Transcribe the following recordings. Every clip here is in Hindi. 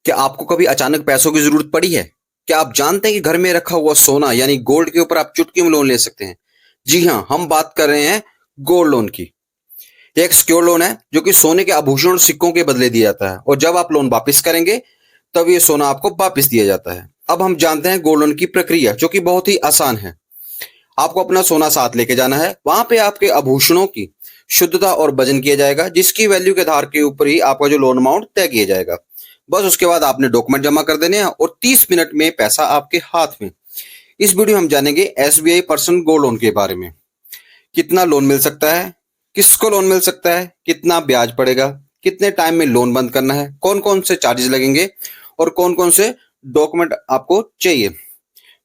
क्या आपको कभी अचानक पैसों की जरूरत पड़ी है? क्या आप जानते हैं कि घर में रखा हुआ सोना यानी गोल्ड के ऊपर आप चुटकी में लोन ले सकते हैं? जी हाँ, हम बात कर रहे हैं गोल्ड लोन की। ये एक सिक्योर लोन है जो कि सोने के आभूषण और सिक्कों के बदले दिया जाता है, और जब आप लोन वापस करेंगे तब ये सोना आपको वापस दिया जाता है। अब हम जानते हैं गोल्ड लोन की प्रक्रिया, जो कि बहुत ही आसान है। आपको अपना सोना साथ लेके जाना है, वहां पे आपके आभूषणों की शुद्धता और वजन किया जाएगा, जिसकी वैल्यू के आधार के ऊपर ही आपका जो लोन अमाउंट तय किया जाएगा। बस उसके बाद आपने डॉक्यूमेंट जमा कर देने हैं और 30 मिनट में पैसा आपके हाथ में। इस वीडियो में हम जानेंगे एसबीआई पर्सनल गोल्ड लोन के बारे में। कितना लोन मिल सकता है, किसको लोन मिल सकता है, कितना ब्याज पड़ेगा, कितने टाइम में लोन बंद करना है, कौन कौन से चार्जेस लगेंगे और कौन कौन से डॉक्यूमेंट आपको चाहिए।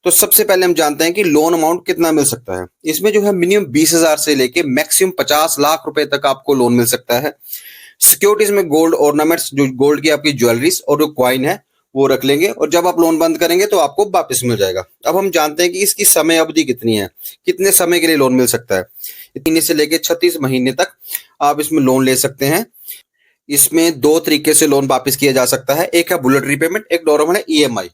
तो सबसे पहले हम जानते हैं कि लोन अमाउंट कितना मिल सकता है। इसमें जो है मिनिमम 20,000 से लेके मैक्सिमम 50 लाख रुपए तक आपको लोन मिल सकता है। सिक्योरिटीज में गोल्ड ऑर्नामेंट्स, जो गोल्ड की आपकी ज्वेलरीज और जो क्वाइन है वो रख लेंगे, और जब आप लोन बंद करेंगे तो आपको वापस मिल जाएगा। अब हम जानते हैं कि इसकी समय अवधि कितनी है, कितने समय के लिए लोन मिल सकता है। 3 से लेके 36 महीने तक आप इसमें लोन ले सकते हैं। इसमें दो तरीके से लोन वापस किया जा सकता है, एक है बुलेट रीपेमेंट, एक नॉर्मल है ईएमआई।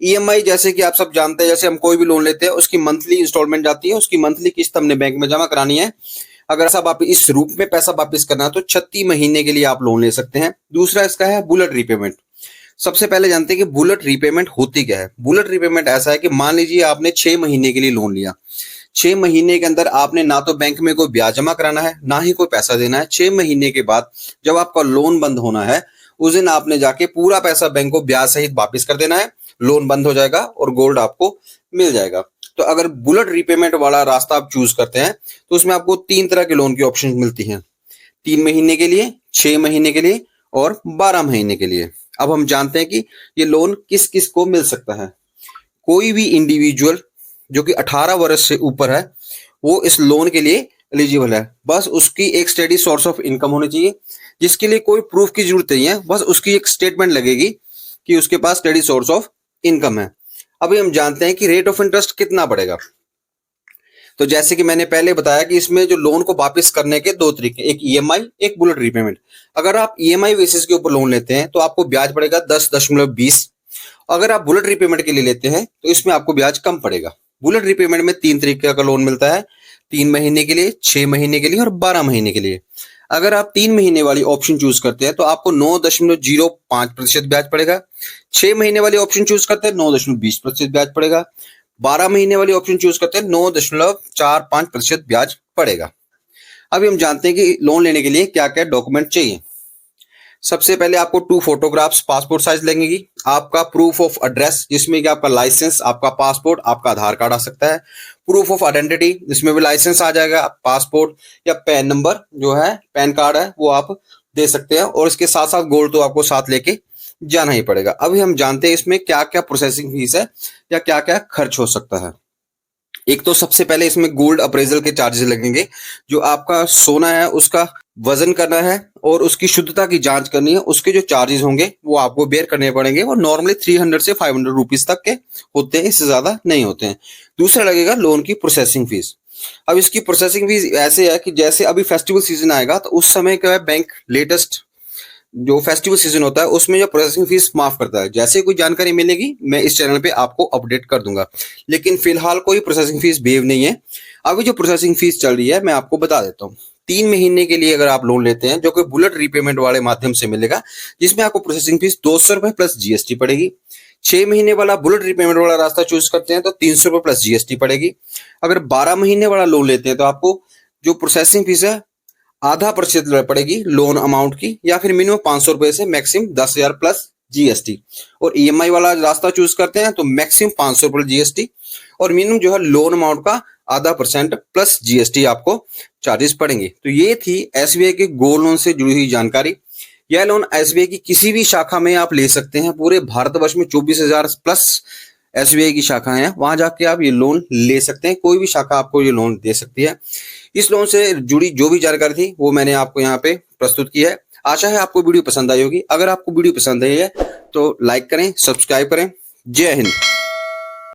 ईएमआई जैसे कि आप सब जानते हैं, जैसे हम कोई भी लोन लेते हैं उसकी मंथली इंस्टॉलमेंट जाती है, उसकी मंथली किस्त हमने बैंक में जमा करानी है। अगर सब आप इस रूप में पैसा वापस करना है तो 36 महीने के लिए आप लोन ले सकते हैं। दूसरा इसका है बुलेट रीपेमेंट। सबसे पहले जानते हैं कि बुलेट रीपेमेंट होती क्या है। बुलेट रीपेमेंट ऐसा है कि मान लीजिए आपने 6 महीने के लिए लोन लिया। 6 महीने के अंदर आपने ना तो बैंक में कोई ब्याज जमा कराना है, ना ही कोई पैसा देना है। 6 महीने के बाद जब आपका लोन बंद होना है, उस दिन आपने जाके पूरा पैसा बैंक को ब्याज सहित वापस कर देना है। लोन बंद हो जाएगा और गोल्ड आपको मिल जाएगा। तो अगर बुलेट रीपेमेंट वाला रास्ता आप चूज करते हैं तो उसमें आपको 3 तरह के लोन की ऑप्शन मिलती हैं। 3 महीने के लिए, 6 महीने के लिए और 12 महीने के लिए। अब हम जानते हैं कि ये लोन किस किस को मिल सकता है। कोई भी इंडिविजुअल जो कि 18 वर्ष से ऊपर है वो इस लोन के लिए एलिजिबल है। बस उसकी एक स्टेडी सोर्स ऑफ इनकम होनी चाहिए, जिसके लिए कोई प्रूफ की जरूरत नहीं है। बस उसकी एक स्टेटमेंट लगेगी कि उसके पास स्टेडी सोर्स ऑफ इनकम है। अभी हम जानते हैं कि रेट ऑफ इंटरेस्ट कितना पड़ेगा। तो जैसे कि मैंने पहले बताया कि इसमें जो लोन को वापस करने के दो तरीके, एक ईएमआई, एक बुलेट रीपेमेंट। अगर आप ईएमआई बेसिस के ऊपर लोन लेते हैं तो आपको ब्याज पड़ेगा 10.20। अगर आप बुलेट रीपेमेंट के लिए लेते हैं तो इसमें आपको ब्याज कम पड़ेगा। बुलेट रीपेमेंट में 3 तरीके का लोन मिलता है, 3 महीने के लिए, 6 महीने के लिए और 12 महीने के लिए। अगर आप 3 महीने वाली ऑप्शन चूज करते हैं तो आपको 9.05% ब्याज पड़ेगा। 6 महीने वाली ऑप्शन चूज करते हैं 9.20% ब्याज पड़ेगा। 12 महीने वाली ऑप्शन चूज करते हैं 9.45% ब्याज पड़ेगा। अभी हम जानते हैं कि लोन लेने के लिए क्या क्या डॉक्यूमेंट चाहिए। सबसे पहले आपको 2 फोटोग्राफ्स पासपोर्ट साइज लगेंगी, आपका प्रूफ ऑफ एड्रेस जिसमें कि आपका लाइसेंस, आपका पासपोर्ट, आपका आधार कार्ड आ सकता है। प्रूफ ऑफ आइडेंटिटी जिसमें भी लाइसेंस आ जाएगा, पासपोर्ट या पैन नंबर जो है, पैन कार्ड है, वो आप दे सकते हैं। और इसके साथ साथ गोल्ड तो आपको साथ लेके जाना ही पड़ेगा। अभी हम जानते हैं इसमें क्या क्या प्रोसेसिंग फीस है या क्या क्या खर्च हो सकता है। एक तो सबसे पहले इसमें गोल्ड अप्रेजल के चार्जेस लगेंगे। जो आपका सोना है उसका वजन करना है और उसकी शुद्धता की जांच करनी है, उसके जो चार्जेस होंगे वो आपको बेयर करने पड़ेंगे। और नॉर्मली 300 से 500 रुपीज तक के होते हैं, इससे ज्यादा नहीं होते हैं। दूसरा लगेगा लोन की प्रोसेसिंग फीस। अब इसकी प्रोसेसिंग फीस ऐसे है कि जैसे अभी फेस्टिवल सीजन आएगा तो उस समय क्या है, बैंक लेटेस्ट जो फेस्टिवल सीजन होता है उसमें जो प्रोसेसिंग फीस माफ करता है। जैसे कोई जानकारी मिलेगी मैं इस चैनल पे आपको अपडेट कर दूंगा, लेकिन फिलहाल कोई प्रोसेसिंग फीस वेव नहीं है। अभी जो प्रोसेसिंग फीस चल रही है मैं आपको बता देता हूँ। 3 महीने के लिए अगर आप लोन लेते हैं जो कि बुलेट रीपेमेंट वाले माध्यम से मिलेगा, जिसमें आपको प्रोसेसिंग फीस 200 रुपए प्लस जीएसटी पड़ेगी। 6 महीने वाला बुलेट रीपेमेंट वाला रास्ता चूज करते हैं तो 300 रुपए प्लस जीएसटी पड़ेगी। अगर 12 महीने वाला लोन लेते हैं तो आपको जो प्रोसेसिंग फीस है आधा प्रतिशत पड़ेगी लोन अमाउंट की, या फिर मिनिमम 500 रुपए से मैक्सिमम 10,000 प्लस जीएसटी। और ईएमआई वाला रास्ता चूज करते हैं तो मैक्सिमम 500 रुपए जीएसटी और मिनिमम जो है लोन अमाउंट का आधा % प्लस जीएसटी आपको चार्जेस पड़ेंगे। तो ये थी एसबीआई के गोल्ड लोन से जुड़ी हुई जानकारी। यह लोन एसबीआई की किसी भी शाखा में आप ले सकते हैं। पूरे भारतवर्ष में 24,000 प्लस एसबीआई की शाखाएं हैं, वहां जाके आप ये लोन ले सकते हैं। कोई भी शाखा आपको ये लोन दे सकती है। इस लोन से जुड़ी जो भी जानकारी थी वो मैंने आपको यहाँ पे प्रस्तुत की है। आशा है आपको वीडियो पसंद आई होगी। अगर आपको वीडियो पसंद आई है तो लाइक करें, सब्सक्राइब करें। जय हिंद।